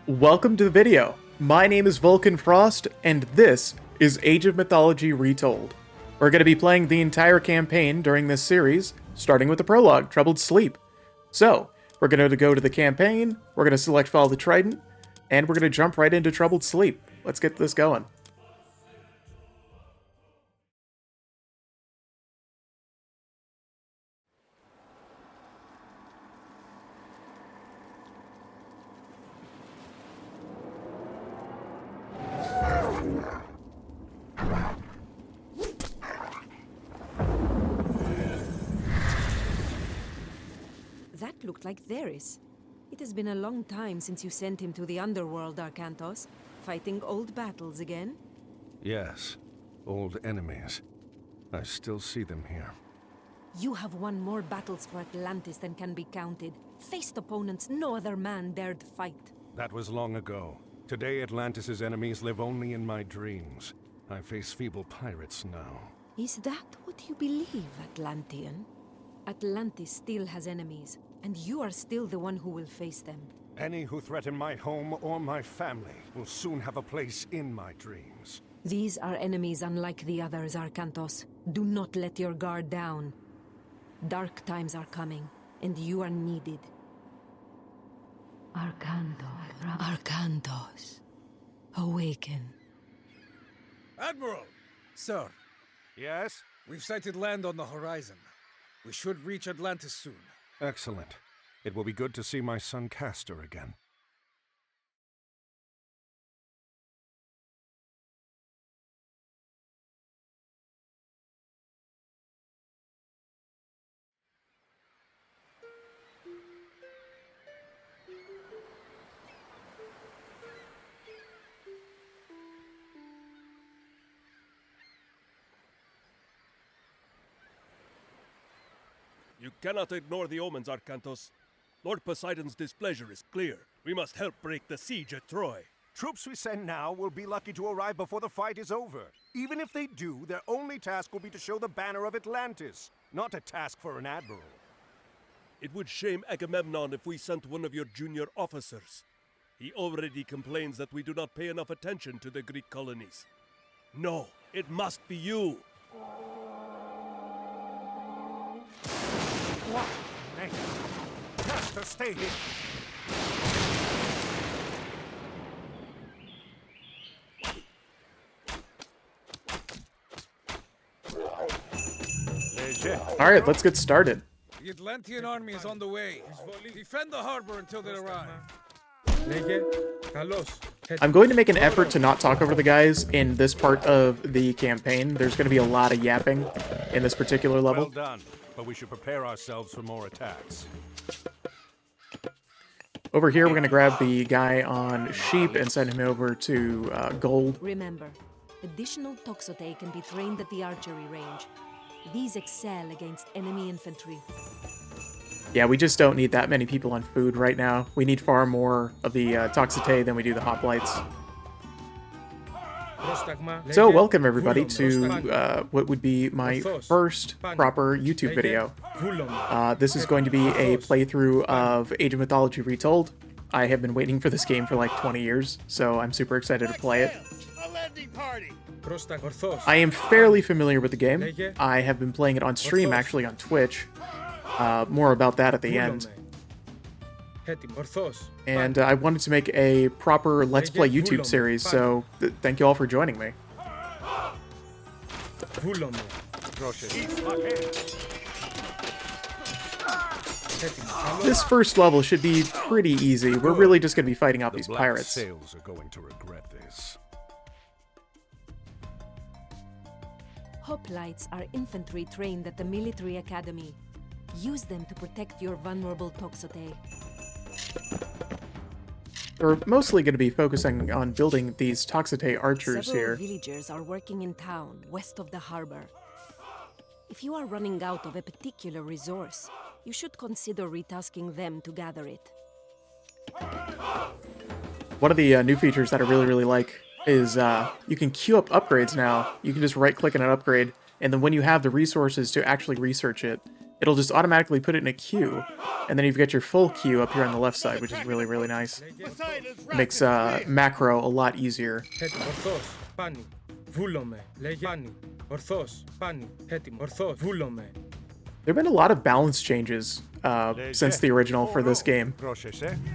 Welcome to the video. My name is Vulcan Frost, and this is Age of Mythology Retold. We're going to be playing the entire campaign during this series, starting with the prologue, Troubled Sleep. So, we're going to go to the campaign, we're going to select Follow the Trident, and we're going to jump right into Troubled Sleep. Let's get this going. That looked like Theris. It has been a long time since you sent him to the underworld, Arcantos. Fighting old battles again? Yes, old enemies. I still see them here. You have won more battles for Atlantis than can be counted. Faced opponents no other man dared fight. That was long ago. Today Atlantis' enemies live only in my dreams. I face feeble pirates now. Is that what you believe, Atlantean? Atlantis still has enemies, and you are still the one who will face them. Any who threaten my home or my family will soon have a place in my dreams. These are enemies unlike the others, Arcantos. Do not let your guard down. Dark times are coming, and you are needed. Arcantos. Awaken. Admiral! Sir, Yes? we've sighted land on the horizon. We should reach Atlantis soon. Excellent. It will be good to see my son Castor again. You cannot ignore the omens, Arcantos. Lord Poseidon's displeasure is clear. We must help break the siege at Troy. Troops we send now will be lucky to arrive before the fight is over. Even if they do, their only task will be to show the banner of Atlantis, not a task for an admiral. It would shame Agamemnon if we sent one of your junior officers. He already complains that we do not pay enough attention to the Greek colonies. No, it must be you. What? Nay. Castor, stay here. Alright, let's get started. The Atlantean army is on the way. Defend the harbor until they arrive. I'm going to make an effort to not talk over the guys in this part of the campaign. There's going to be a lot of yapping in this particular Well level. done, but we should prepare ourselves for more attacks. Over here, we're going to grab the guy on sheep and send him over to gold. Remember, additional Toxote can be trained at the archery range. These excel against enemy infantry. Yeah, we just don't need that many people on food right now. We need far more of the Toxote than we do the hoplites. So welcome everybody to what would be my first proper YouTube video. This is going to be a playthrough of Age of Mythology Retold. I have been waiting for this game for like 20 years, so I'm super excited to play it. I am fairly familiar with the game. I have been playing it on stream, actually on Twitch. More about that at the end. And I wanted to make a proper Let's Play YouTube series, so thank you all for joining me. This first level should be pretty easy. We're really just going to be fighting out these pirates. Sails are going to regret this. Hoplites are infantry trained at the military academy. Use them to protect your vulnerable Toxote. We're mostly going to be focusing on building these Toxote archers Several here. villagers are working in town, west of the harbor. If you are running out of a particular resource, you should consider retasking them to gather it. One of the new features that I really like is you can queue up upgrades now. You can just right-click on an upgrade, and then when you have the resources to actually research it, it'll just automatically put it in a queue, and then you've got your full queue up here on the left side, which is really, really nice. It makes macro a lot easier. There have been a lot of balance changes since the original for this game.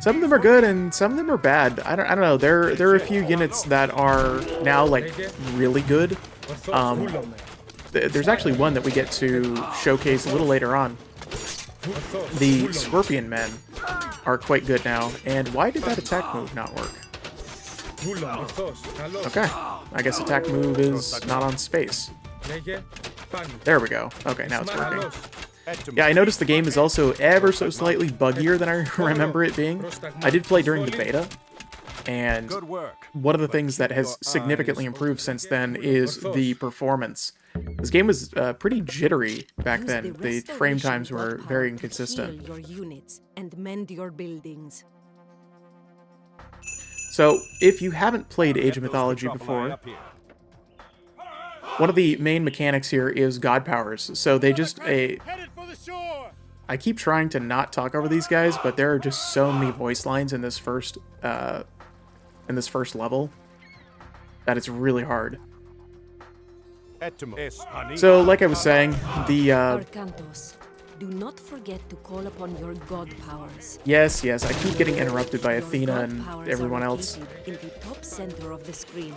Some of them are good and some of them are bad. I don't know. There are a few units that are now like really good. There's actually one that we get to showcase a little later on. The Scorpion Men are quite good now. And why did that attack move not work? Okay, I guess attack move is not on space. There we go. Okay, now it's working. Yeah, I noticed the game is also ever so slightly buggier than I remember it being. I did play during the beta, and one of the things that has significantly improved since then is the performance. This game was pretty jittery back then. The frame times were very inconsistent. Heal your units and mend your buildings. So, if you haven't played Age of Mythology before, one of the main mechanics here is god powers. So they just I keep trying to not talk over these guys, but there are just so many voice lines in this first level that it's really hard. So, like I was saying, the Arcantos, do not forget to call upon your god powers. yes, I keep getting interrupted by Your Athena god and powers everyone are else. located in the top center of the screen.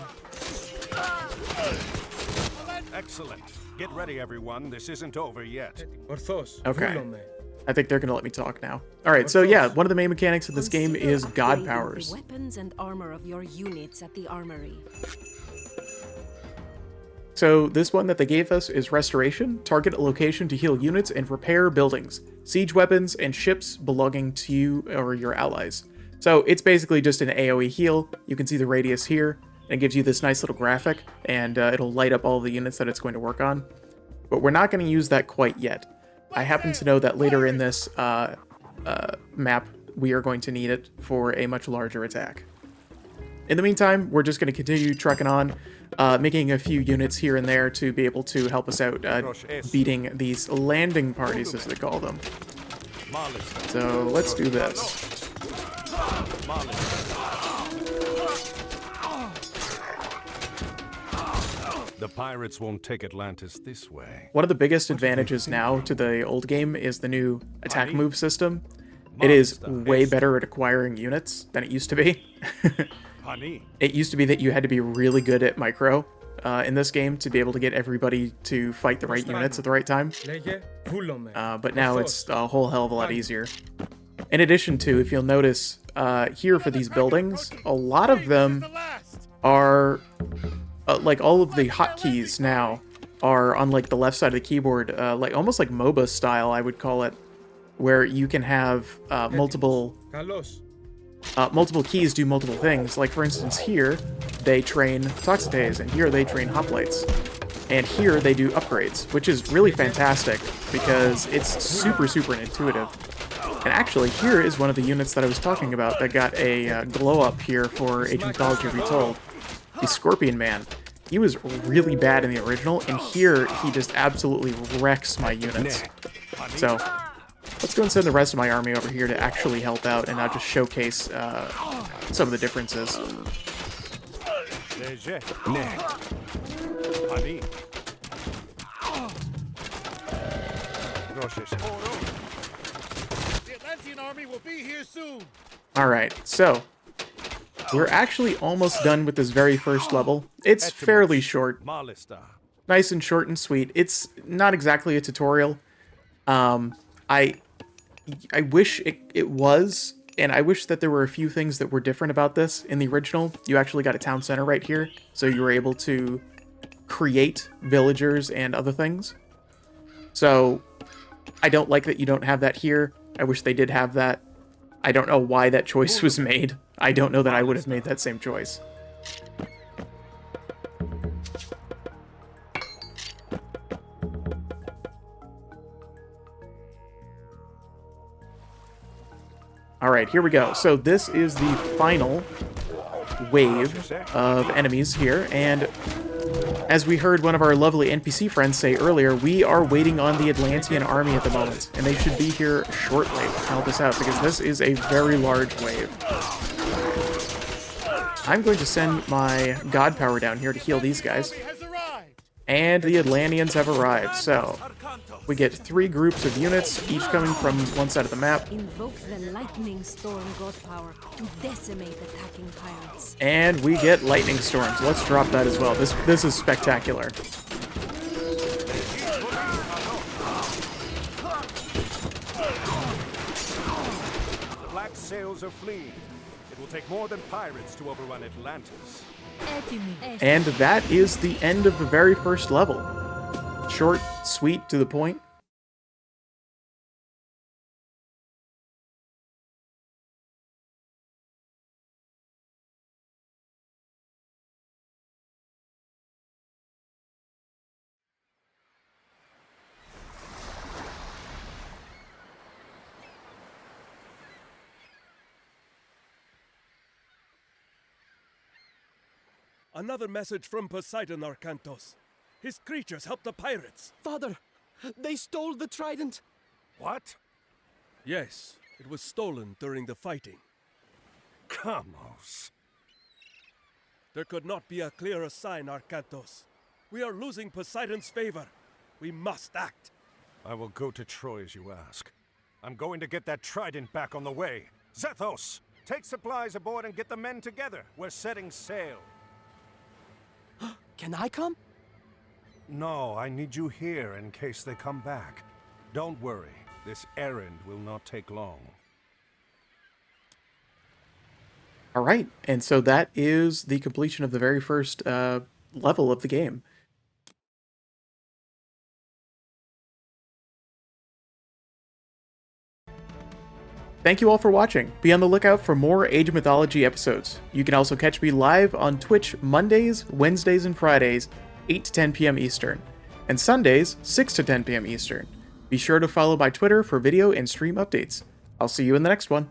Excellent. Get ready, everyone. This isn't over yet. Okay. I think they're gonna let me talk now. Alright, so yeah, one of the main mechanics of this game is god Upgrading powers. The weapons and armor of your units at the armory. So this one that they gave us is Restoration. Target a location to heal units and repair buildings, siege weapons, and ships belonging to you or your allies. So it's basically just an AoE heal. You can see the radius here, and it gives you this nice little graphic, and it'll light up all the units that it's going to work on. But we're not going to use that quite yet. I happen to know that later in this map, we are going to need it for a much larger attack. In the meantime, we're just going to continue trucking on, making a few units here and there to be able to help us out beating these landing parties, as they call them. So let's do this. The pirates won't take Atlantis this way. One of the biggest advantages now to the old game is the new attack move system. It is way better at acquiring units than it used to be. It used to be that you had to be really good at micro in this game to be able to get everybody to fight the right units at the right time. But now it's a whole hell of a lot easier. In addition to, if you'll notice here for these buildings, a lot of them are like all of the hotkeys now are on like the left side of the keyboard, like almost like MOBA style, I would call it, where you can have multiple keys do multiple things. Like for instance, here they train Toxitates, and here they train Hoplites, and here they do upgrades, which is really fantastic because it's super intuitive. And actually, here is one of the units that I was talking about that got a glow up here for Age of Mythology Retold. The Scorpion Man. He was really bad in the original, and here he just absolutely wrecks my units. So let's go and send the rest of my army over here to actually help out and not just showcase some of the differences. The Atlantean army will be here soon. Alright, so we're actually almost done with this very first level. It's fairly short. Nice and short and sweet. It's not exactly a tutorial. I wish it was, and I wish that there were a few things that were different about this. In the original, you actually got a town center right here, so you were able to create villagers and other things. So I don't like that you don't have that here. I wish they did have that. I don't know why that choice was made. I don't know that I would have made that same choice. Alright, here we go. So this is the final wave of enemies here, and As we heard one of our lovely NPC friends say earlier, we are waiting on the Atlantean army at the moment, and they should be here shortly to help us out, because this is a very large wave. I'm going to send my god power down here to heal these guys. And the Atlanteans have arrived, so we get 3 groups of units, each coming from one side of the map. Invoke the lightning storm god power to decimate attacking pirates. And we get lightning storms. Let's drop that as well. This is spectacular. The black sails are fleeing. It will take more than pirates to overrun Atlantis. And that is the end of the very first level. Short, sweet, to the point. Another message from Poseidon, Arcantos. His creatures helped the pirates. Father, they stole the trident. What? Yes, it was stolen during the fighting. Vamos. There could not be a clearer sign, Arcantos. We are losing Poseidon's favor. We must act. I will go to Troy as you ask. I'm going to get that trident back on the way. Zethos, take supplies aboard and get the men together. We're setting sail. Can I come? No, I need you here in case they come back. Don't worry, this errand will not take long. All right, and so that is the completion of the very first level of the game. Thank you all for watching. Be on the lookout for more Age of Mythology episodes. You can also catch me live on Twitch Mondays, Wednesdays, and Fridays, 8 to 10 p.m. Eastern, and Sundays, 6 to 10 p.m. Eastern. Be sure to follow my Twitter for video and stream updates. I'll see you in the next one.